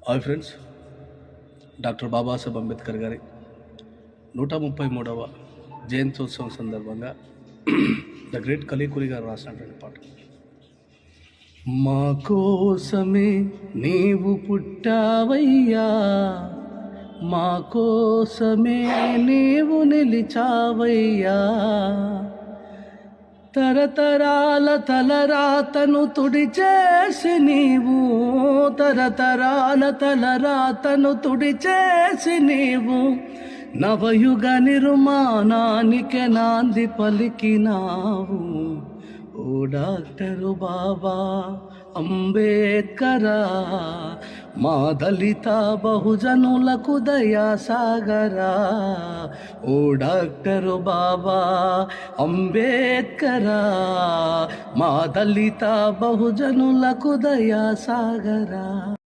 Hi friends, doctor Babasaheb Ambedkar గారి 133వ జయంత్యోత్సవం సందర్భంగా the great కలికూరి గారు రాసినటువంటి పాట. మా కోసమే నీవు పుట్టావయ్యా, మా కోసమే నీవు నిలిచావయ్యా, తరతరాల తలరాతను తుడిచేసి నీవు, తరతరాల తలరాతను తుడిచేసి నీవు, నవయుగ నిర్మాణానికి నాంది పలికినావు. ఓ డాక్టరు బాబా అంబేద్కరా, మా దళిత బహుజనులకు దయా సాగరా. ఓ డాక్టరు బాబా అంబేద్కరా, మా దళిత బహుజనులకు దయా సాగరా.